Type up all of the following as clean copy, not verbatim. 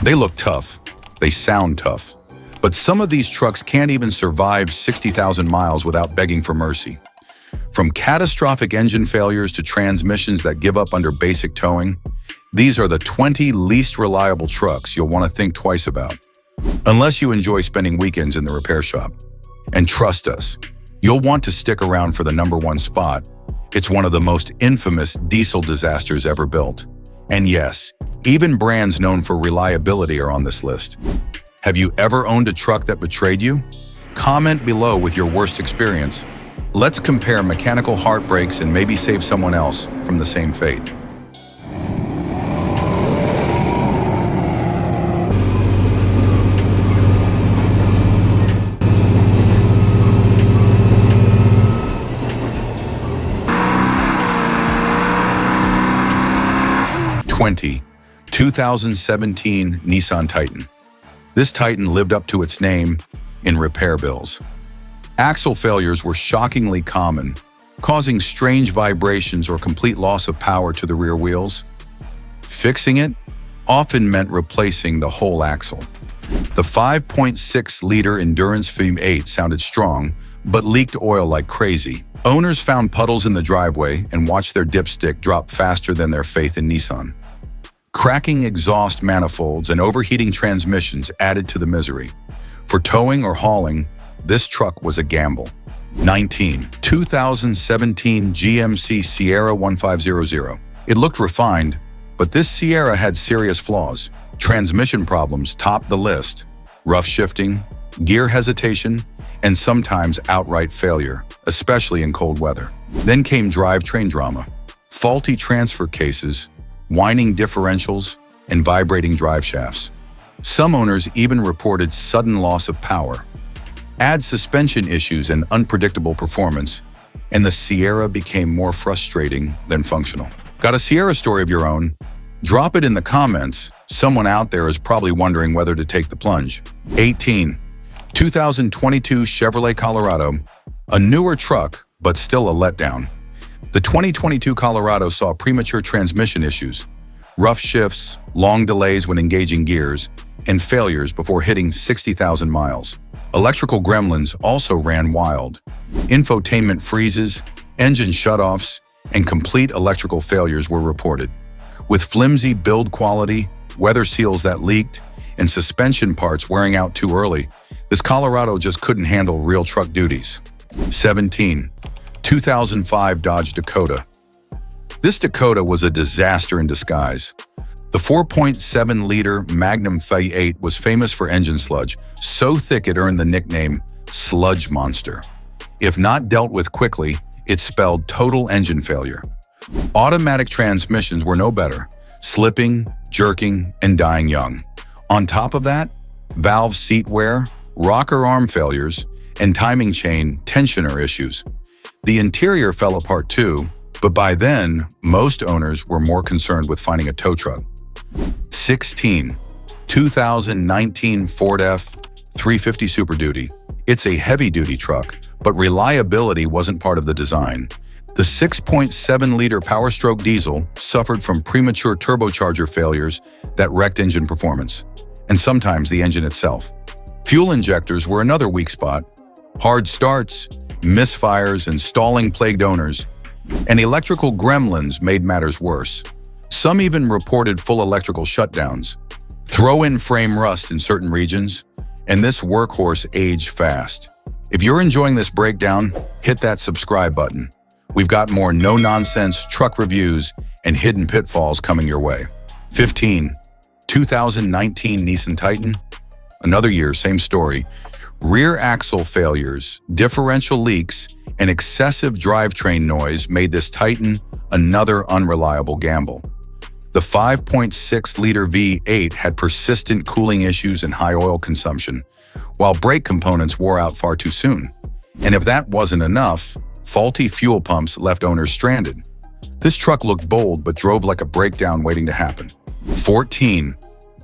They look tough. They sound tough. But some of these trucks can't even survive 60,000 miles without begging for mercy. From catastrophic engine failures to transmissions that give up under basic towing, these are the 20 least reliable trucks you'll want to think twice about. Unless you enjoy spending weekends in the repair shop. And trust us, you'll want to stick around for the #1 spot. It's one of the most infamous diesel disasters ever built. And yes, even brands known for reliability are on this list. Have you ever owned a truck that betrayed you? Comment below with your worst experience. Let's compare mechanical heartbreaks and maybe save someone else from the same fate. #20. 2017 Nissan Titan. This Titan lived up to its name in repair bills. Axle failures were shockingly common, causing strange vibrations or complete loss of power to the rear wheels. Fixing it often meant replacing the whole axle. The 5.6-liter Endurance V8 sounded strong, but leaked oil like crazy. Owners found puddles in the driveway and watched their dipstick drop faster than their faith in Nissan. Cracking exhaust manifolds and overheating transmissions added to the misery. For towing or hauling, this truck was a gamble. 19. 2017 GMC Sierra 1500. It looked refined, but this Sierra had serious flaws. Transmission problems topped the list. Rough shifting, gear hesitation, and sometimes outright failure, especially in cold weather. Then came drivetrain drama. Faulty transfer cases, whining differentials, and vibrating drive shafts. Some owners even reported sudden loss of power. Add suspension issues and unpredictable performance, and the Sierra became more frustrating than functional. Got a Sierra story of your own? Drop it in the comments. Someone out there is probably wondering whether to take the plunge. 18. 2022 Chevrolet Colorado. A newer truck, but still a letdown. The 2022 Colorado saw premature transmission issues, rough shifts, long delays when engaging gears, and failures before hitting 60,000 miles. Electrical gremlins also ran wild. Infotainment freezes, engine shutoffs, and complete electrical failures were reported. With flimsy build quality, weather seals that leaked, and suspension parts wearing out too early, this Colorado just couldn't handle real truck duties. 17. 2005 Dodge Dakota. This Dakota was a disaster in disguise. The 4.7-liter Magnum V8 was famous for engine sludge, so thick it earned the nickname Sludge Monster. If not dealt with quickly, it spelled total engine failure. Automatic transmissions were no better, slipping, jerking, and dying young. On top of that, valve seat wear, rocker arm failures, and timing chain tensioner issues. The interior fell apart too, but by then, most owners were more concerned with finding a tow truck. 16. 2019 Ford F-350 Super Duty. It's a heavy-duty truck, but reliability wasn't part of the design. The 6.7-liter Power Stroke diesel suffered from premature turbocharger failures that wrecked engine performance, and sometimes the engine itself. Fuel injectors were another weak spot. Hard starts, misfires, and stalling plagued owners, and electrical gremlins made matters worse. Some even reported full electrical shutdowns. Throw in frame rust in certain regions, and this workhorse aged fast. If you're enjoying this breakdown, hit that subscribe button. We've got more no-nonsense truck reviews and hidden pitfalls coming your way. 15. 2019 Nissan Titan. Another year, same story. Rear axle failures, differential leaks, and excessive drivetrain noise made this Titan another unreliable gamble. The 5.6-liter V8 had persistent cooling issues and high oil consumption, while brake components wore out far too soon. And if that wasn't enough, faulty fuel pumps left owners stranded. This truck looked bold but drove like a breakdown waiting to happen. 14.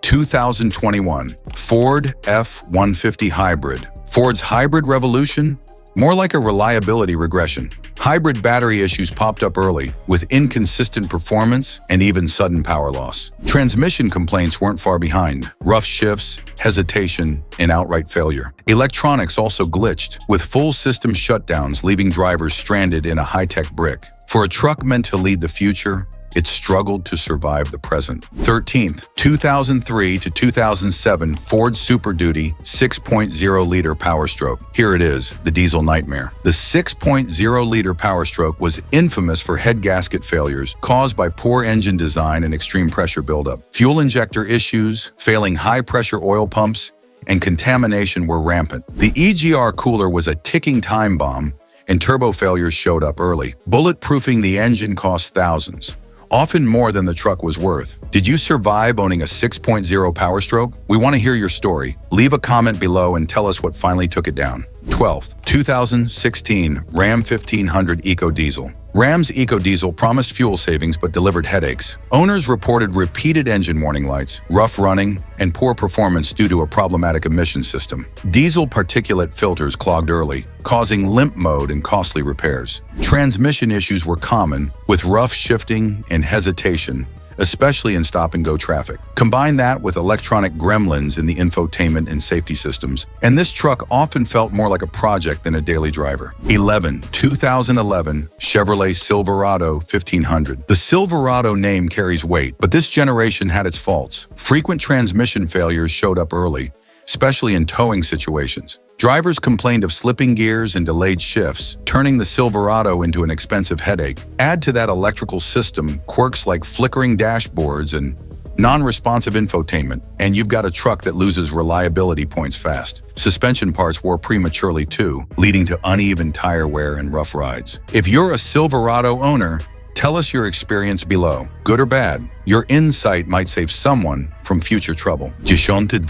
2021 Ford F-150 Hybrid. Ford's hybrid revolution? More like a reliability regression. Hybrid battery issues popped up early, with inconsistent performance and even sudden power loss. Transmission complaints weren't far behind. Rough shifts, hesitation, and outright failure. Electronics also glitched, with full system shutdowns leaving drivers stranded in a high-tech brick. For a truck meant to lead the future, it struggled to survive the present. 13th, 2003 to 2007 Ford Super Duty 6.0-liter Power Stroke. Here it is, the diesel nightmare. The 6.0-liter Power Stroke was infamous for head gasket failures caused by poor engine design and extreme pressure buildup. Fuel injector issues, failing high-pressure oil pumps, and contamination were rampant. The EGR cooler was a ticking time bomb, and turbo failures showed up early. Bulletproofing the engine cost thousands, often more than the truck was worth. Did you survive owning a 6.0 Power Stroke? We want to hear your story. Leave a comment below and tell us what finally took it down. 12th, 2016 Ram 1500 Eco Diesel. Ram's Eco Diesel promised fuel savings but delivered headaches. Owners reported repeated engine warning lights, rough running, and poor performance due to a problematic emission system. Diesel particulate filters clogged early, causing limp mode and costly repairs. Transmission issues were common, with rough shifting and hesitation, especially in stop-and-go traffic. Combine that with electronic gremlins in the infotainment and safety systems, and this truck often felt more like a project than a daily driver. 2011 Chevrolet Silverado 1500. The Silverado name carries weight, but this generation had its faults. Frequent transmission failures showed up early, especially in towing situations. Drivers complained of slipping gears and delayed shifts, turning the Silverado into an expensive headache. Add to that electrical system quirks like flickering dashboards and non-responsive infotainment, and you've got a truck that loses reliability points fast. Suspension parts wore prematurely too, leading to uneven tire wear and rough rides. If you're a Silverado owner, tell us your experience below. Good or bad, your insight might save someone from future trouble. 2018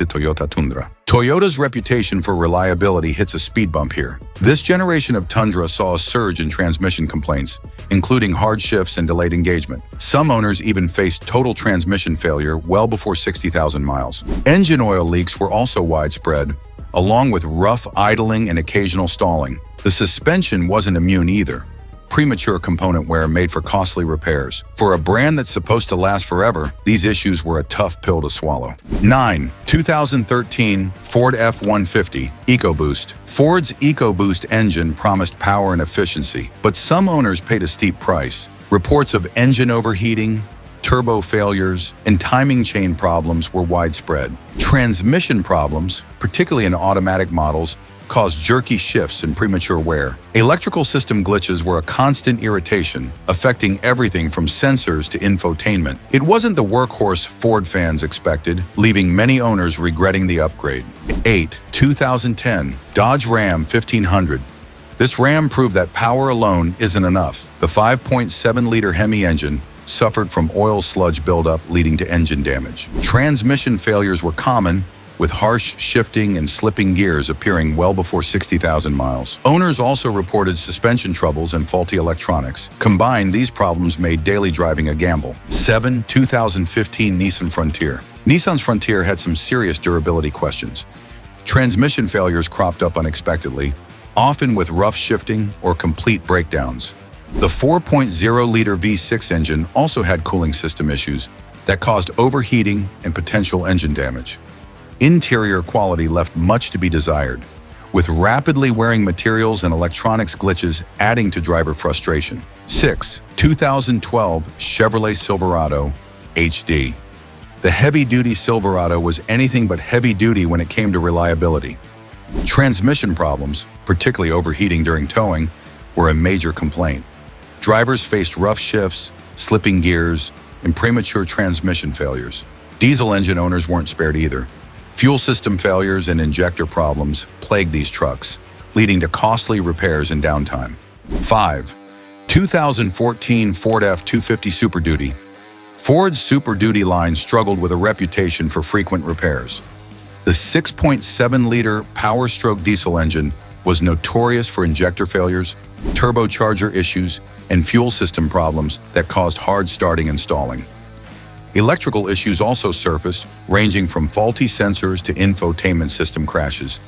Toyota Tundra. Toyota's reputation for reliability hits a speed bump here. This generation of Tundra saw a surge in transmission complaints, including hard shifts and delayed engagement. Some owners even faced total transmission failure well before 60,000 miles. Engine oil leaks were also widespread, along with rough idling and occasional stalling. The suspension wasn't immune either. Premature component wear made for costly repairs. For a brand that's supposed to last forever, these issues were a tough pill to swallow. 2013 Ford F-150 EcoBoost. Ford's EcoBoost engine promised power and efficiency, but some owners paid a steep price. Reports of engine overheating, turbo failures, and timing chain problems were widespread. Transmission problems, particularly in automatic models, caused jerky shifts and premature wear. Electrical system glitches were a constant irritation, affecting everything from sensors to infotainment. It wasn't the workhorse Ford fans expected, leaving many owners regretting the upgrade. 2010 Dodge Ram 1500. This Ram proved that power alone isn't enough. The 5.7-liter Hemi engine suffered from oil sludge buildup leading to engine damage. Transmission failures were common, with harsh shifting and slipping gears appearing well before 60,000 miles. Owners also reported suspension troubles and faulty electronics. Combined, these problems made daily driving a gamble. 2015 Nissan Frontier. Nissan's Frontier had some serious durability questions. Transmission failures cropped up unexpectedly, often with rough shifting or complete breakdowns. The 4.0-liter V6 engine also had cooling system issues that caused overheating and potential engine damage. Interior quality left much to be desired, with rapidly wearing materials and electronics glitches adding to driver frustration. 2012 Chevrolet Silverado HD. The heavy-duty Silverado was anything but heavy-duty when it came to reliability. Transmission problems, particularly overheating during towing, were a major complaint. Drivers faced rough shifts, slipping gears, and premature transmission failures. Diesel engine owners weren't spared either. Fuel system failures and injector problems plagued these trucks, leading to costly repairs and downtime. 2014 Ford F-250 Super Duty. Ford's Super Duty line struggled with a reputation for frequent repairs. The 6.7-liter Power Stroke diesel engine was notorious for injector failures, turbocharger issues, and fuel system problems that caused hard starting and stalling. Electrical issues also surfaced, ranging from faulty sensors to infotainment system crashes.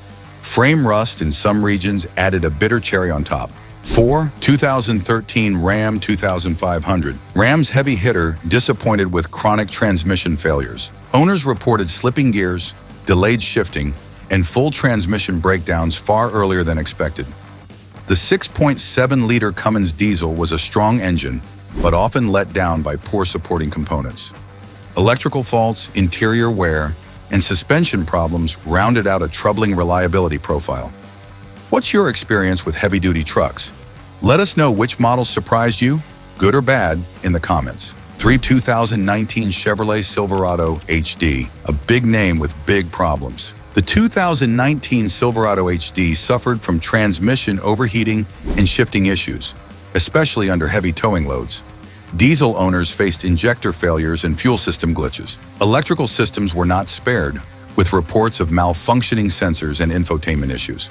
Frame rust in some regions added a bitter cherry on top. 4. 2013 Ram 2500. Ram's heavy hitter disappointed with chronic transmission failures. Owners reported slipping gears, delayed shifting, and full transmission breakdowns far earlier than expected. The 6.7-liter Cummins diesel was a strong engine, but often let down by poor supporting components. Electrical faults, interior wear, and suspension problems rounded out a troubling reliability profile. What's your experience with heavy-duty trucks? Let us know which models surprised you, good or bad, in the comments. 3. 2019 Chevrolet Silverado HD, a big name with big problems. The 2019 Silverado HD suffered from transmission overheating and shifting issues, especially under heavy towing loads. Diesel owners faced injector failures and fuel system glitches. Electrical systems were not spared, with reports of malfunctioning sensors and infotainment issues.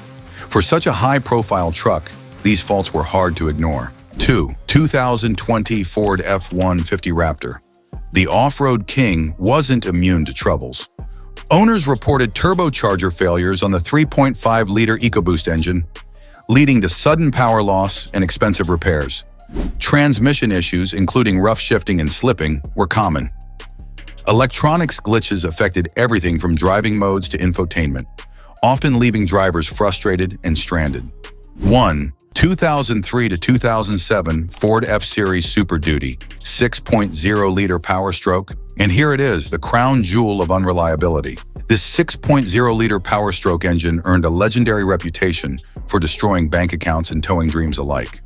For such a high-profile truck, these faults were hard to ignore. 2. 2020 Ford F-150 Raptor. The off-road king wasn't immune to troubles. Owners reported turbocharger failures on the 3.5-liter EcoBoost engine, leading to sudden power loss and expensive repairs. Transmission issues, including rough shifting and slipping, were common. Electronics glitches affected everything from driving modes to infotainment, often leaving drivers frustrated and stranded. 1. 2003 to 2007 Ford F-Series Super Duty 6.0-liter Power Stroke. And here it is, the crown jewel of unreliability. This 6.0-liter Power Stroke engine earned a legendary reputation for destroying bank accounts and towing dreams alike.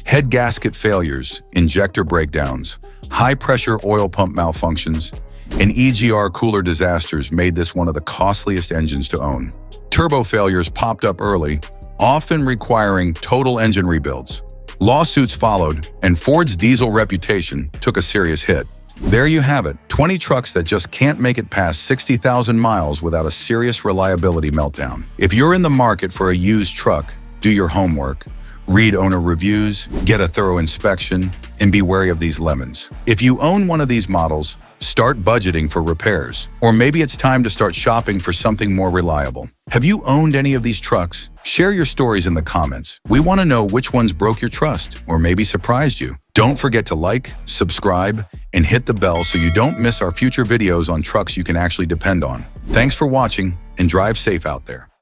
Head gasket failures, injector breakdowns, high-pressure oil pump malfunctions, and EGR cooler disasters made this one of the costliest engines to own. Turbo failures popped up early, often requiring total engine rebuilds. Lawsuits followed, and Ford's diesel reputation took a serious hit. There you have it, 20 trucks that just can't make it past 60,000 miles without a serious reliability meltdown. If you're in the market for a used truck, do your homework. Read owner reviews, get a thorough inspection, and be wary of these lemons. If you own one of these models, start budgeting for repairs. Or maybe it's time to start shopping for something more reliable. Have you owned any of these trucks? Share your stories in the comments. We want to know which ones broke your trust or maybe surprised you. Don't forget to like, subscribe, and hit the bell so you don't miss our future videos on trucks you can actually depend on. Thanks for watching and drive safe out there.